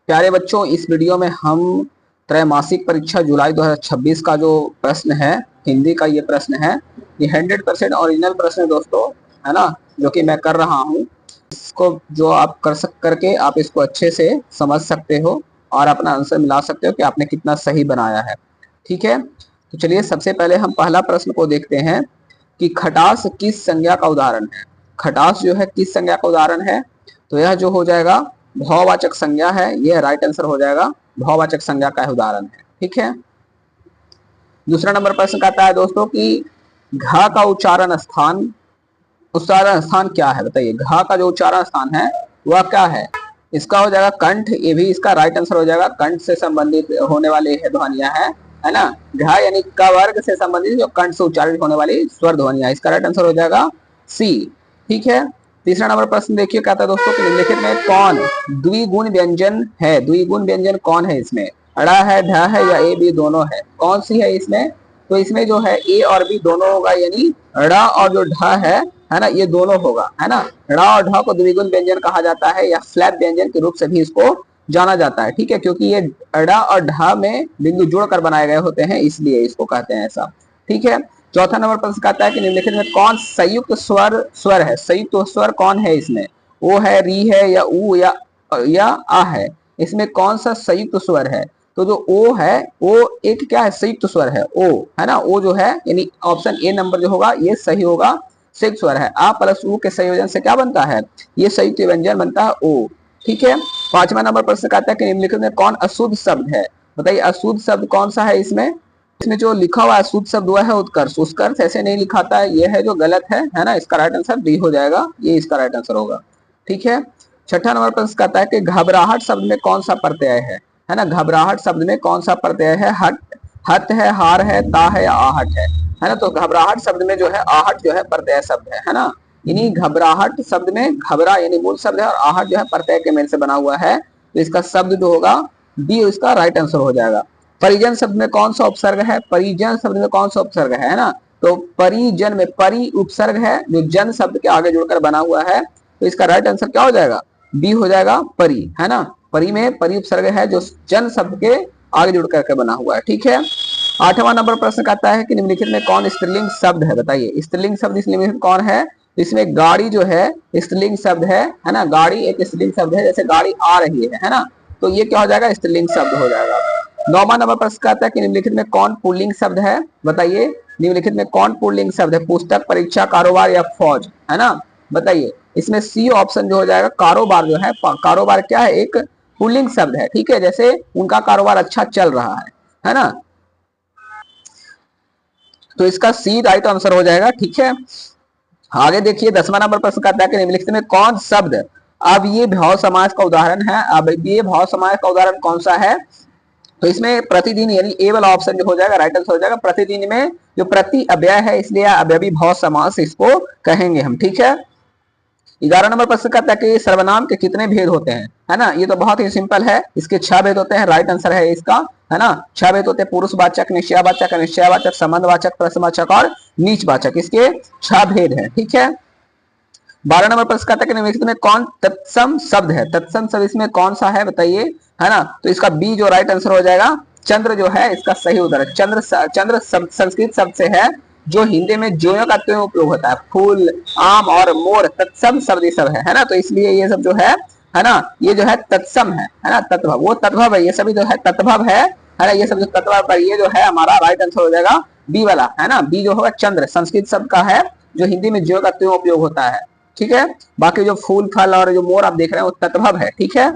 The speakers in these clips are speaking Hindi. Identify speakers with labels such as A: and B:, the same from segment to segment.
A: प्यारे बच्चों, इस वीडियो में हम त्रैमासिक परीक्षा जुलाई 2026 का जो प्रश्न है, हिंदी का ये प्रश्न है। ये 100% ओरिजिनल प्रश्न है दोस्तों, है ना, जो कि मैं कर रहा हूँ। इसको जो आप करके आप इसको अच्छे से समझ सकते हो और अपना आंसर मिला सकते हो कि आपने कितना सही बनाया है। ठीक है, तो चलिए सबसे पहले हम पहला प्रश्न को देखते हैं कि खटास किस संज्ञा का उदाहरण है। खटास जो है किस संज्ञा का उदाहरण है, तो यह जो हो जाएगा भाववाचक संज्ञा है। यह राइट आंसर हो जाएगा, भाववाचक संज्ञा का उदाहरण है। ठीक है, दूसरा नंबर प्रश्न कहता है दोस्तों कि घ का उच्चारण स्थान क्या है। बताइए, घ का जो उच्चारण स्थान है वह क्या है। इसका हो जाएगा कंठ। ये भी इसका राइट आंसर हो जाएगा। कंठ से संबंधित होने वाले ध्वनियां है ना। घ यानी क वर्ग से संबंधित जो कंठ से उच्चारित होने वाली स्वर ध्वनियां, इसका राइट आंसर हो जाएगा सी। ठीक है, तीसरा नंबर प्रश्न देखिए, कहता है दोस्तों कि निम्नलिखित में कौन द्विगुण व्यंजन है। द्विगुण व्यंजन कौन है इसमें, अड़ा है, ढ है या ए बी दोनों है। कौन सी है इसमें, तो इसमें जो है ए और बी दोनों होगा, यानी ड़ा और जो ढ है ना, ये दोनों होगा, है ना। ड़ा और ढ को द्विगुण व्यंजन कहा जाता है या फ्लैप व्यंजन के रूप से भी इसको जाना जाता है। ठीक है, क्योंकि ये ड़ा और ढ में बिंदु जोड़कर बनाए गए होते हैं, इसलिए इसको कहते हैं ऐसा। ठीक है, चौथा नंबर प्रश्न कहता है कि निम्नलिखित में कौन संयुक्त स्वर है। संयुक्त स्वर कौन है इसमें, ओ है, री है या ऊ या आ है। इसमें कौन सा संयुक्त स्वर है, तो जो ओ है वो एक क्या है, संयुक्त स्वर है, ओ है ना। ओ जो है यानी ऑप्शन ए नंबर जो होगा ये सही होगा, संयुक्त स्वर है। आ प्लस ऊ के संयोजन से क्या बनता है, ये संयुक्त व्यंजन बनता है ओ। ठीक है, पांचवा नंबर प्रश्न कहता है कि निम्नलिखित में कौन अशुद्ध शब्द है। बताइए, अशुद्ध शब्द कौन सा है इसमें जो लिखा हुआ अशुद्ध शब्द हुआ है उत्कर्ष। उत्कर्ष ऐसे नहीं लिखाता है, ये है जो गलत है ना। इसका राइट आंसर डी हो जाएगा, ये इसका राइट आंसर होगा। ठीक है, छठा नंबर प्रश्न कहता है कि घबराहट शब्द में कौन सा प्रत्यय है ना। घबराहट शब्द में कौन सा प्रत्यय है, हट है, हार है, ता है या आहट है ना। तो घबराहट शब्द में जो है आहट जो है प्रत्यय शब्द है ना। यानी घबराहट शब्द में घबरा यानी मूल शब्द है और आहट जो है प्रत्यय के मेल से बना हुआ है, तो इसका शब्द जो होगा डी इसका राइट आंसर हो जाएगा। परिजन शब्द में कौन सा उपसर्ग है, परिजन शब्द में कौन सा उपसर्ग है ना। तो परिजन में परि उपसर्ग है जो जन शब्द के आगे जुड़कर बना हुआ है, तो इसका राइट आंसर क्या हो जाएगा, बी हो जाएगा, परि, है ना। परि में परि उपसर्ग है जो जन शब्द के आगे जुड़ करके बना हुआ है। ठीक है, आठवां नंबर प्रश्न कहता है कि निम्नलिखित में कौन स्त्रीलिंग शब्द है। बताइए, स्त्रीलिंग शब्द इसलिए कौन है, इसमें गाड़ी जो है स्त्रीलिंग शब्द है ना। गाड़ी एक स्त्रीलिंग शब्द है, जैसे गाड़ी आ रही है ना, तो ये क्या हो जाएगा, स्त्रीलिंग शब्द हो जाएगा। नौवां नंबर प्रश्न कहता है कि निम्नलिखित में कौन पुल्लिंग शब्द है। बताइए, निम्नलिखित में कौन पुल्लिंग शब्द है, पुस्तक, परीक्षा, कारोबार या फौज, है ना। बताइए, इसमें सी ऑप्शन जो हो जाएगा, कारोबार जो है, कारोबार क्या है, एक पुल्लिंग शब्द है। ठीक है, जैसे उनका कारोबार अच्छा चल रहा है ना। तो इसका सी राइट आंसर हो जाएगा। ठीक है, आगे देखिए 10वां नंबर प्रश्न कहता है कि निम्नलिखित में कौन शब्द, अब ये भाव समास का उदाहरण है। अब ये भाव समास का उदाहरण कौन सा है, तो इसमें प्रतिदिन यानी ए वाला ऑप्शन जो हो जाएगा राइट आंसर हो जाएगा। प्रतिदिन में जो प्रति अव्यय है, इसलिए अव्ययी भाव समास इसको कहेंगे हम। ठीक है, 11 नंबर प्रश्न कहता है कि सर्वनाम के कितने भेद होते हैं, है ना। ये तो बहुत ही सिंपल है, इसके 6 भेद होते हैं। राइट आंसर है इसका, है ना। 6 भेद होते हैं, पुरुषवाचक, निश्चयवाचक, अनिश्चयवाचक, संबंधवाचक, प्रश्नवाचक और नीचवाचक, इसके 6 भेद हैं। ठीक है, 12 नंबर प्रश्न कहता है कि निम्नलिखित में कौन तत्सम शब्द है। तत्सम शब्द इसमें कौन सा है, बताइए, है ना। तो इसका बी जो राइट आंसर हो जाएगा, चंद्र जो है इसका सही उत्तर है। चंद्र संस्कृत शब्द से है जो हिंदी में ज्यों का त्यों उपयोग होता है। फूल, आम और मोर तत्सम शब्द ये सब है ना। तो इसलिए ये सब जो है ना, ये जो है तत्सम है ना। तत्भव, वो तत्भव है, ये सभी जो है तत्भव है ना। ये सब जो तत्भव है, ये जो है हमारा राइट आंसर हो जाएगा बी वाला, है ना। बी जो होगा चंद्र संस्कृत शब्द का है जो हिंदी में ज्यों का त्यों उपयोग होता है। ठीक है, बाकी जो फूल, फल और जो मोर आप देख रहे हैं वो तत्भव है। ठीक है,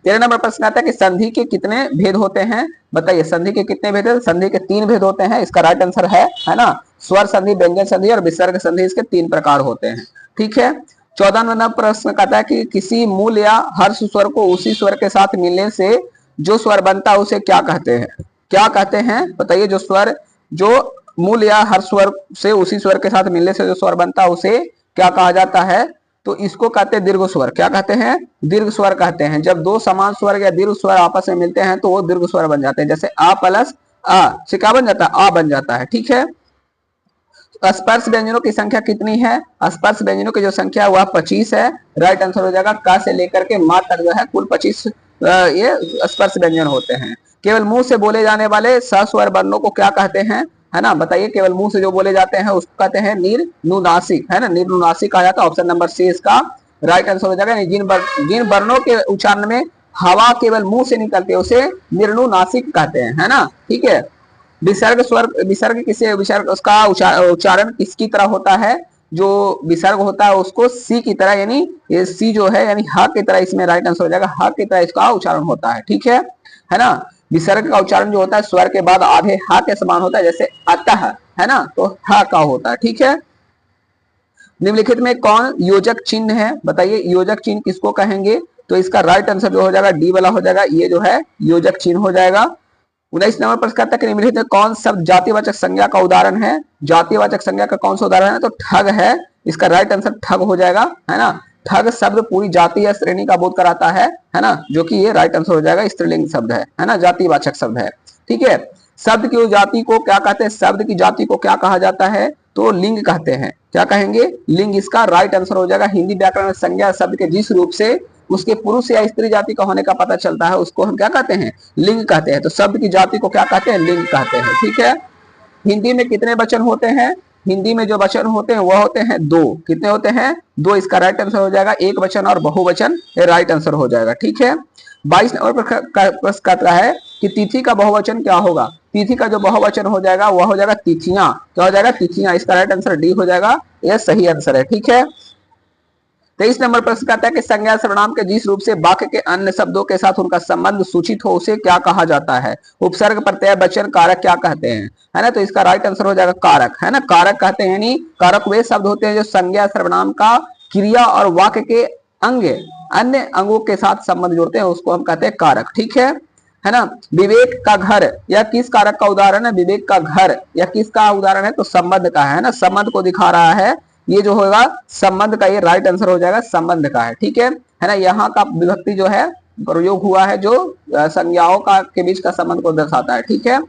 A: 13 नंबर प्रश्न आता है कि संधि के कितने भेद होते हैं। बताइए, संधि के कितने भेद है, संधि के 3 भेद होते हैं। इसका राइट आंसर है ना, स्वर संधि, व्यंजन संधि और विसर्ग संधि, इसके 3 प्रकार होते हैं। ठीक है, 14 नंबर प्रश्न कहता है कि किसी मूल या हर्ष स्वर को उसी स्वर के साथ मिलने से जो स्वर बनता है उसे क्या कहते हैं। क्या कहते हैं, बताइए, जो स्वर जो मूल या हर स्वर से उसी स्वर के साथ मिलने से जो स्वर बनता है उसे क्या कहा जाता है, तो इसको कहते हैं दीर्घ स्वर। क्या कहते हैं, दीर्घ स्वर कहते हैं। जब 2 समान स्वर या दीर्घ स्वर आपस में मिलते हैं तो वो दीर्घ स्वर बन जाते हैं। जैसे आ प्लस आ से क्या बन जाता है, आ बन जाता है। ठीक है, स्पर्श व्यंजनों की संख्या कितनी है, स्पर्श व्यंजनों की जो संख्या है वह 25 है। राइट आंसर हो जाएगा, का से लेकर के मा तक जो है कुल 25 ये स्पर्श व्यंजन होते हैं। केवल मुंह से बोले जाने वाले सस्वर वर्णों को क्या कहते हैं, है ना, बताइए। केवल मुंह से जो बोले जाते हैं उसको कहते हैं निर्नुनासिक, है ना, निर्नुनासिक कहा जाता है। ऑप्शन नंबर सी इसका राइट आंसर हो जाएगा। जिन वर्णों के उच्चारण में हवा केवल मुंह से निकलती है उसे निर्नुनासिक कहते हैं, है ना, ठीक है। विसर्ग स्वर, विसर्ग किसे, विसर्ग उसका उच्चारण किसकी तरह होता है, जो विसर्ग होता है उसको सी की तरह, यानी ये सी जो है यानी ह की तरह, इसमें राइट आंसर हो जाएगा ह की तरह इसका उच्चारण होता है, ठीक है ना। विसर्ग का उच्चारण जो होता है स्वर के बाद आधे ह के समान होता है, जैसे अतः, है ना, तो ह का होता है, ठीक है। निम्नलिखित में कौन योजक चिन्ह है, बताइए योजक चिन्ह किसको कहेंगे, तो इसका राइट आंसर जो हो जाएगा डी वाला हो जाएगा, ये जो है योजक चिन्ह हो जाएगा। 19 नंबर प्रश्न कहता है कि निम्नलिखित में कौन शब्द जातिवाचक संज्ञा का उदाहरण है, जातिवाचक संज्ञा का कौन सा उदाहरण है, तो ठग है, इसका राइट आंसर ठग हो जाएगा, है ना। ठग शब्द पूरी जाति या श्रेणी का बोध कराता है ना, जो कि ये राइट आंसर हो जाएगा, स्त्रीलिंग शब्द है ना, जातिवाचक शब्द है, ठीक है। शब्द की जाति को क्या कहते हैं, शब्द की जाति को क्या कहा जाता है, तो लिंग कहते हैं, क्या कहेंगे, लिंग, इसका राइट आंसर हो जाएगा। हिंदी व्याकरण में संज्ञा शब्द के जिस रूप से उसके पुरुष या स्त्री जाति का होने का पता चलता है उसको हम क्या कहते हैं, लिंग कहते हैं। तो शब्द की जाति को क्या कहते हैं, लिंग कहते हैं, ठीक है। हिंदी में कितने वचन होते हैं, हिंदी में जो वचन होते हैं वह होते हैं दो, कितने होते हैं, दो, इसका राइट आंसर हो जाएगा। एक वचन और बहुवचन, ये राइट आंसर हो जाएगा, ठीक है। 22 नंबर पर प्रश्न कहता है कि तिथि का बहुवचन क्या होगा, तिथि का जो बहुवचन हो जाएगा वह हो जाएगा तिथियां, क्या हो जाएगा, तिथियां, इसका राइट आंसर डी हो जाएगा, यह सही आंसर है, ठीक है। 23 नंबर प्रश्न कहता है कि संज्ञा सर्वनाम के जिस रूप से वाक्य के अन्य शब्दों के साथ उनका संबंध सूचित हो उसे क्या कहा जाता है, उपसर्ग, प्रत्यय, वचन, कारक क्या कहते हैं, है ना, तो इसका राइट आंसर हो जाएगा कारक, है ना, कारक कहते हैं। यानी कारक वे शब्द होते हैं जो संज्ञा सर्वनाम का क्रिया और वाक्य के अंग अन्य अंगों के साथ संबंध जोड़ते हैं, उसको हम कहते हैं कारक, ठीक है ना। विवेक का घर, यह किस कारक का उदाहरण है, विवेक का घर यह किसका उदाहरण है, तो संबंध का है ना, संबंध को दिखा रहा है, ये जो होगा संबंध का, ये राइट आंसर हो जाएगा, संबंध का है ना। यहाँ का विभक्ति जो है प्रयोग हुआ है जो संज्ञाओं का के बीच का संबंध को दर्शाता है, ठीक है।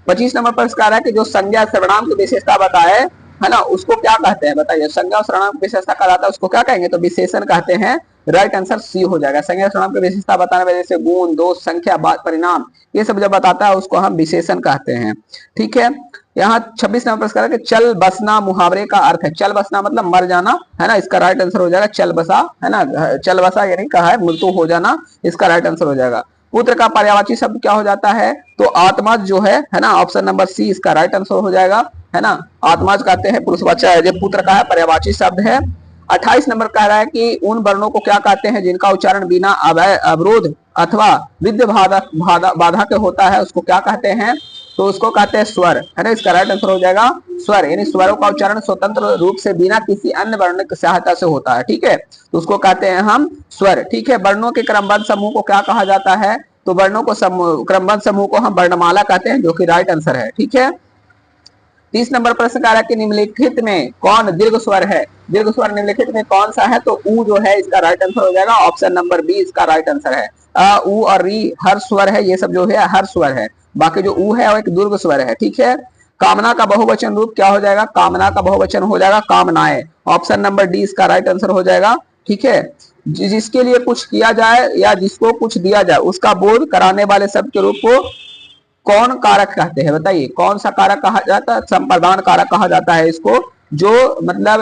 A: 25 नंबर पर इसका है कि जो संज्ञा सर्वनाम की विशेषता बताए, है ना, उसको क्या कहते हैं, बताइए। संज्ञा सर्वनाम की विशेषता कहा जाता है उसको क्या कहेंगे, तो विशेषण कहते हैं, राइट आंसर सी हो जाएगा। संज्ञा सर्वनाम की विशेषता बताने वाले जैसे गुण, दोष, संख्या, बात, परिणाम, ये सब जब बताता है उसको हम विशेषण कहते हैं, ठीक है। यहाँ 26 नंबर प्रश्न है कि चल बसना मुहावरे का अर्थ है, चल बसना मतलब मर जाना, है ना, इसका राइट आंसर हो जाएगा चल बसा, है ना, चल बसा यानी कहा है मृत्यु हो जाना, इसका राइट आंसर हो जाएगा। पुत्र का पर्यायवाची शब्द क्या हो जाता है, तो आत्मा जो है ना, ऑप्शन नंबर सी इसका राइट आंसर हो जाएगा, है ना। आत्मा कहते हैं पुरुषवाचक है, जब पुत्र का है पर्यायवाची शब्द है। 28 नंबर कह रहा है कि उन वर्णों को क्या कहते हैं जिनका उच्चारण बिना अवरोध अथवा विद्य बाधा के होता है, उसको क्या कहते हैं, तो उसको कहते हैं स्वर, है ना, इसका राइट आंसर हो जाएगा स्वर, यानी स्वरों का उच्चारण स्वतंत्र रूप से बिना किसी अन्य वर्ण की सहायता से होता है, ठीक है, तो उसको कहते हैं हम स्वर, ठीक है। वर्णों के क्रमबद्ध समूह को क्या कहा जाता है, तो वर्णों को क्रमबद्ध समूह को हम वर्णमाला कहते हैं, जो कि राइट आंसर है, ठीक है। 30 नंबर प्रश्न कह रहा है कि निम्नलिखित में कौन दीर्घ स्वर है, दीर्घ स्वर निम्नलिखित में कौन सा है, तो ऊ जो है इसका राइट आंसर हो जाएगा, ऑप्शन नंबर बी इसका राइट आंसर है। अ, ऊ और री हर स्वर है, ये सब जो है हर स्वर है, बाकी जो ऊ है वो एक दीर्घ स्वर है, ठीक है। कामना का बहुवचन रूप क्या हो जाएगा, कामना का बहुवचन हो जाएगा कामनाएं, ऑप्शन नंबर डी इसका राइट आंसर हो जाएगा, ठीक है। जिसके लिए कुछ किया जाए या जिसको कुछ दिया जाए उसका बोध कराने वाले शब्द के रूप को कौन कारक कहते हैं, बताइए कौन सा कारक कहा जाता है, संप्रदान कारक कहा जाता है इसको, जो मतलब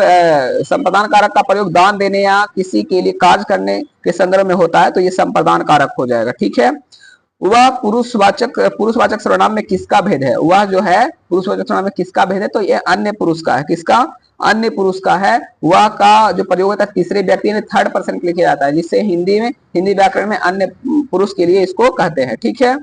A: संप्रदान कारक का प्रयोग दान देने या किसी के लिए कार्य करने के संदर्भ में होता है, तो ये संप्रदान कारक हो जाएगा, ठीक है। वह पुरुषवाचक सर्वनाम में किसका भेद है, वह जो है पुरुषवाचक सर्वनाम में किसका भेद है, तो ये अन्य पुरुष का है, किसका, अन्य पुरुष का है। वह का जो प्रयोग होता है तीसरे व्यक्ति में थर्ड पर्सन के लिए किया जाता है, जिससे हिंदी व्याकरण में अन्य पुरुष के लिए इसको कहते हैं, ठीक है।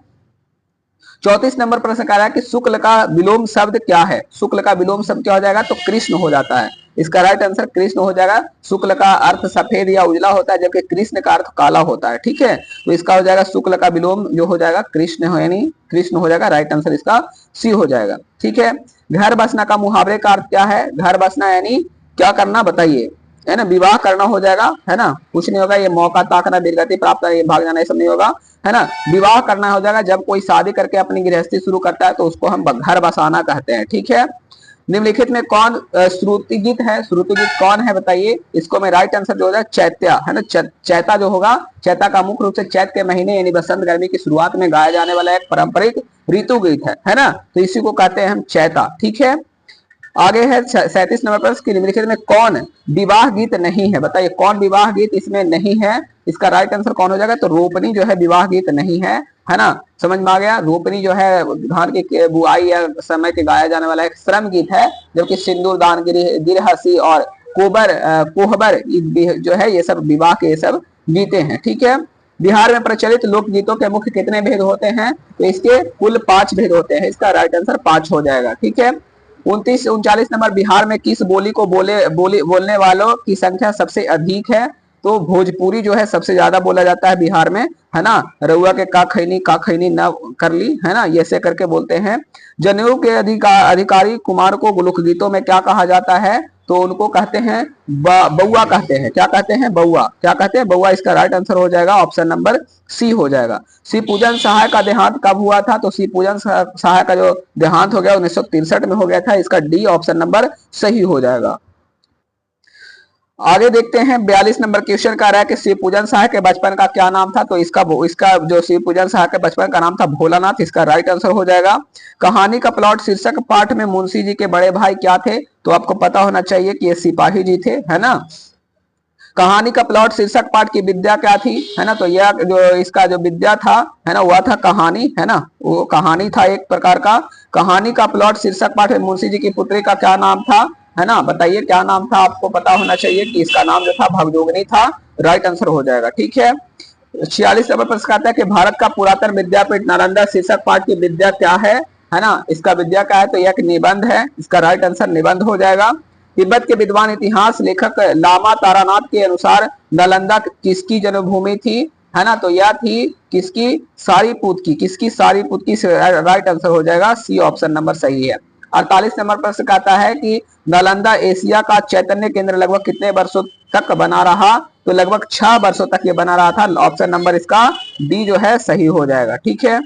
A: 34 नंबर प्रश्न कह रहा है कि शुक्ल का विलोम शब्द क्या है, शुक्ल का विलोम शब्द क्या हो जाएगा, तो कृष्ण हो जाता है, इसका राइट आंसर कृष्ण हो जाएगा। शुक्ल का अर्थ सफेद या उजला होता है, जबकि कृष्ण का अर्थ काला होता है, ठीक है, तो इसका हो जाएगा शुक्ल का विलोम जो हो जाएगा कृष्ण हो, यानी कृष्ण हो जाएगा, राइट आंसर इसका सी हो जाएगा, ठीक है। घर बसना का मुहावरे का अर्थ क्या है, घर बसना यानी क्या करना, बताइए, है ना, विवाह करना हो जाएगा, है ना, कुछ नहीं होगा, ये मौका ताकना, दुर्गति प्राप्त, ये भाग जाना, ये सब नहीं होगा, है ना। विवाह करना हो जाएगा, जब कोई शादी करके अपनी गृहस्थी शुरू करता है तो उसको हम घर बसाना कहते हैं, ठीक है। निम्नलिखित में कौन श्रुति गीत है? श्रुति गीत कौन है बताइए? इसको मैं राइट आंसर जो होगा चैत्या है ना, चैता जो होगा, चैता का मुख्य रूप से चैत के महीने यानी बसंत गर्मी की शुरुआत में गाया जाने वाला एक पारंपरिक ऋतु गीत है ना, तो इसी को कहते हैं हम चैता। ठीक है, आगे है 37 नंबर प्रश्न, निम्नलिखित में कौन विवाह गीत नहीं है? बताइए कौन विवाह गीत इसमें नहीं है? इसका राइट आंसर कौन हो जाएगा? तो रोपनी जो है विवाह गीत नहीं है ना, समझ में आ गया। रोपनी जो है धान की बुआई या समय के गाया जाने वाला एक श्रम गीत है, जबकि सिंदूर दान, गिरहसी और कोहबर जो है ये सब विवाह के ये सब गीते हैं। ठीक है, बिहार में प्रचलित लोकगीतों के मुख्य कितने भेद होते हैं? तो इसके कुल 5 भेद होते हैं, इसका राइट आंसर 5 हो जाएगा। ठीक है, 39 नंबर, बिहार में किस बोली को बोलने वालों की संख्या सबसे अधिक है? तो भोजपुरी जो है सबसे ज्यादा बोला जाता है बिहार में, है ना। रउआ के का खैनी न कर ली, है ना, ये ऐसे करके बोलते हैं। जनेऊ के अधिकारी कुमार को लोकगीतों में क्या कहा जाता है? तो उनको कहते हैं बउआ कहते हैं। क्या कहते हैं? बउआ। क्या कहते हैं? बउआ। इसका राइट आंसर हो जाएगा ऑप्शन नंबर सी हो जाएगा। श्री पूजन सहाय का देहांत कब हुआ था? तो श्री पूजन सहाय का जो देहांत हो गया 1963 में हो गया था, इसका डी ऑप्शन नंबर सही हो जाएगा। आगे देखते हैं 42 नंबर क्वेश्चन का रहा है कि श्री पूजन सहाय के बचपन का क्या नाम था? तो इसका जो श्री पूजन सहाय के बचपन का नाम था भोलानाथ, इसका राइट आंसर हो जाएगा। कहानी का प्लॉट शीर्षक पाठ में मुंशी जी के बड़े भाई क्या थे? तो आपको पता होना चाहिए कि ये सिपाही जी थे, है ना। कहानी का प्लॉट शीर्षक पाठ की विद्या क्या थी? है ना, तो यह जो इसका जो विद्या था, है ना, वह था कहानी, है ना, वो कहानी था एक प्रकार का। कहानी का प्लॉट शीर्षक पाठ में मुंशी जी की पुत्री का क्या नाम था? है ना, बताइए क्या नाम था? आपको पता होना चाहिए कि इसका नाम जो था भगजोगनी था, राइट आंसर हो जाएगा। ठीक है, 46 नंबर प्रश्न आता है कि भारत का पुरातन विद्यापीठ नालंदा शीर्षक पाठ की विद्या क्या है? है ना, इसका विद्या क्या है? तो यह एक निबंध है, इसका राइट आंसर निबंध हो जाएगा। तिब्बत के विद्वान इतिहास लेखक लामा तारानाथ के अनुसार नालंदा किसकी जन्मभूमि थी? है ना, तो यह थी किसकी? सारीपुत की। किसकी? सारीपुत की, राइट आंसर हो जाएगा सी ऑप्शन नंबर सही है। 48 नंबर प्रश्न कहता है कि नालंदा एशिया का चैतन्य केंद्र लगभग कितने वर्षों तक बना रहा? तो लगभग 6 वर्षों तक ये बना रहा था, ऑप्शन नंबर इसका डी जो है सही हो जाएगा। ठीक है,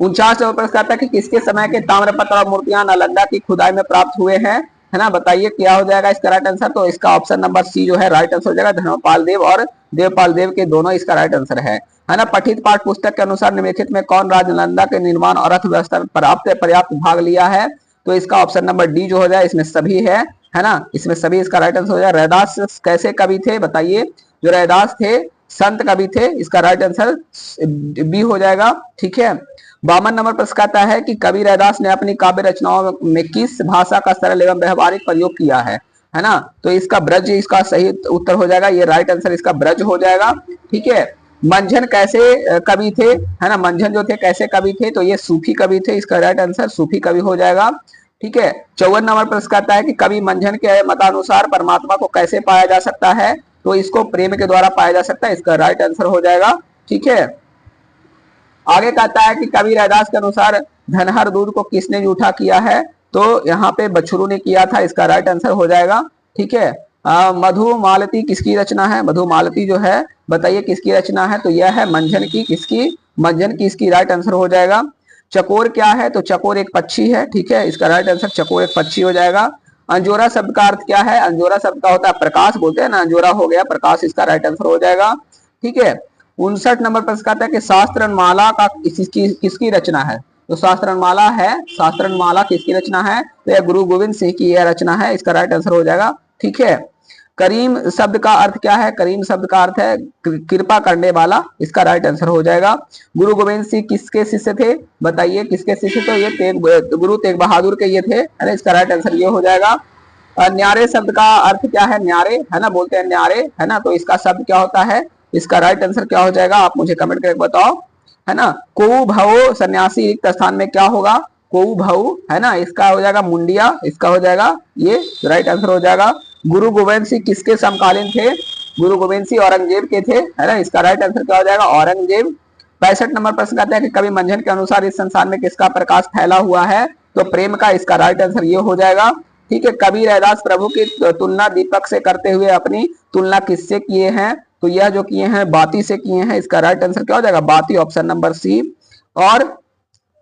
A: 49 नंबर प्रश्न कहता है कि किसके समय के ताम्रपत्र और मूर्तियां नालंदा की खुदाई में प्राप्त हुए हैं? है ना, बताइए क्या हो जाएगा इसका राइट आंसर? तो इसका ऑप्शन नंबर सी जो है राइट आंसर हो जाएगा। धर्मपाल देव और देवपाल देव के दोनों इसका राइट आंसर है ना। पठित पाठ पुस्तक के अनुसार निम्नलिखित में कौन राज्य नालंदा के निर्माण और अर्थव्यवस्था में पर्याप्त भाग लिया है? तो इसका ऑप्शन नंबर डी जो हो जाए, इसमें सभी है ना, इसमें सभी इसका राइट आंसर हो जाए। रैदास कैसे कवि थे? बताइए, जो रैदास थे संत कवि थे, इसका राइट आंसर बी हो जाएगा। ठीक है, 52 नंबर प्रश्न कहता है कि कवि रैदास ने अपनी काव्य रचनाओं में किस भाषा का सरल एवं व्यवहारिक प्रयोग किया है ना, तो इसका ब्रज इसका सही उत्तर हो जाएगा, ये राइट आंसर इसका ब्रज हो जाएगा। ठीक है, मंझन कैसे कवि थे? है ना, मंझन जो थे कैसे कवि थे? तो ये सूफी कवि थे, इसका राइट आंसर सूफी कवि हो जाएगा। ठीक है, 54 नंबर प्रश्न कहता है कि कवि मंझन के मतानुसार परमात्मा को कैसे पाया जा सकता है? तो इसको प्रेम के द्वारा पाया जा सकता है, इसका राइट आंसर हो जाएगा। ठीक है, आगे कहता है कि कवि रैदास के अनुसार धनहर दूध को किसने जूठा किया है? तो यहाँ पे बछरू ने किया था, इसका राइट आंसर हो जाएगा। ठीक है, मधुमालती किसकी रचना है? मधुमालती जो है बताइए किसकी रचना है? तो यह है मंझन की। किसकी? मंझन की, इसकी राइट आंसर हो जाएगा। चकोर क्या है? तो चकोर एक पक्षी है। ठीक है, इसका राइट आंसर चकोर एक पक्षी हो जाएगा। अंजोरा शब्द का अर्थ क्या है? अंजोरा शब्द का होता है प्रकाश, बोलते हैं ना, अंजोरा हो गया प्रकाश, इसका राइट आंसर हो जाएगा। ठीक है, 59 नंबर प्रश्न कहता है कि शास्त्रमाला का किसकी रचना है? तो शास्त्रमाला है, शास्त्रमाला किसकी रचना है? तो यह गुरु गोविंद सिंह की यह रचना है, इसका राइट आंसर हो जाएगा। ठीक है, करीम शब्द का अर्थ क्या है? करीम शब्द का अर्थ है कृपा करने वाला, इसका राइट आंसर हो जाएगा। गुरु गोविंद सिंह किसके शिष्य थे? बताइए किसके शिष्य? तो ये गुरु तेग बहादुर के ये थे, अरे इसका राइट आंसर ये हो जाएगा। न्यारे शब्द का अर्थ क्या है? न्यारे, है ना, बोलते हैं न्यारे, है ना, तो इसका शब्द क्या होता है? इसका राइट आंसर क्या हो जाएगा? आप मुझे कमेंट करके बताओ, है ना। कोऊ भव सन्यासी रिक्त स्थान में क्या होगा? कोऊ भव, है ना, इसका हो जाएगा मुंडिया, इसका हो जाएगा ये राइट आंसर हो जाएगा। गुरु गोविंद सिंह किसके समकालीन थे? गुरु गोविंद सिंह औरंगजेब के थे, है ना, इसका राइट आंसर क्या हो जाएगा? औरंगजेब। 65 नंबर प्रश्न कहता है कि कवि मंझन के अनुसार इस संसार में किसका प्रकाश फैला हुआ है? तो प्रेम का, इसका राइट आंसर ये हो जाएगा। ठीक है, कवि रैदास प्रभु की तुलना दीपक से करते हुए अपनी तुलना किससे किए हैं? तो यह जो किए हैं बाती से किए हैं, इसका राइट आंसर क्या हो जाएगा? बाती, ऑप्शन नंबर सी। और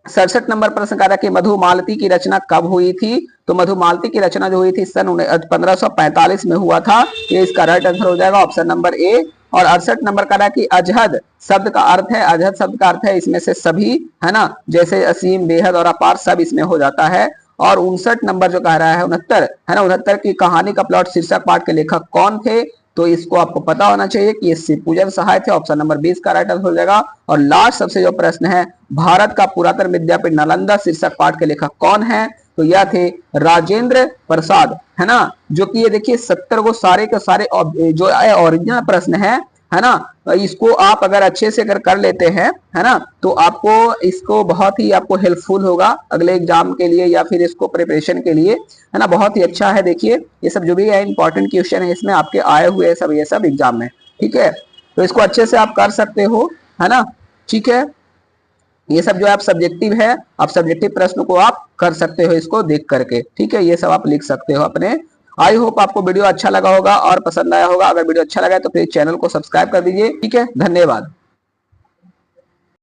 A: 67 नंबर प्रश्न कह रहा है कि मधुमालती की रचना कब हुई थी? तो मधुमालती की रचना जो हुई थी सन 1545 में हुआ था। ये इसका राइट आंसर हो जाएगा ऑप्शन नंबर ए। और 68 नंबर कह रहा है कि अजहद शब्द का अर्थ है, अजहद शब्द का अर्थ है इसमें से सभी, है ना, जैसे असीम, बेहद और अपार सब इसमें हो जाता है। और 59 नंबर जो कह रहा है 69, है ना, 69 की कहानी का प्लॉट शीर्षक पाठ के लेखक कौन थे? तो इसको आपको पता होना चाहिए कि ये शिवपूजन सहाय थे। ऑप्शन नंबर 20 का राइट आंसर हो जाएगा। और लास्ट सबसे जो प्रश्न है, भारत का पुरातन विद्यापीठ नालंदा शीर्षक पाठ के लेखक कौन है? तो यह थे राजेंद्र प्रसाद, है ना, जो कि ये देखिए 70 को सारे के सारे जो ओरिजिनल प्रश्न है ना, इसको आप अगर अच्छे से अगर कर लेते हैं, है ना, तो आपको इसको बहुत ही आपको हेल्पफुल होगा अगले एग्जाम के लिए या फिर इसको प्रिपरेशन के लिए, है ना, बहुत ही अच्छा है। देखिए ये सब जो भी है इंपॉर्टेंट क्वेश्चन है इसमें आपके आए हुए सब ये सब एग्जाम में, ठीक है, तो इसको अच्छे से आप कर सकते हो, है ना, ठीक है। ये सब जो है आप सब्जेक्टिव है, आप सब्जेक्टिव प्रश्न को आप कर सकते हो इसको देख करके, ठीक है, ये सब आप लिख सकते हो अपने। आई होप आपको वीडियो अच्छा लगा होगा और पसंद आया होगा। अगर वीडियो अच्छा लगा है तो प्लीज चैनल को सब्सक्राइब कर दीजिए, ठीक है, धन्यवाद।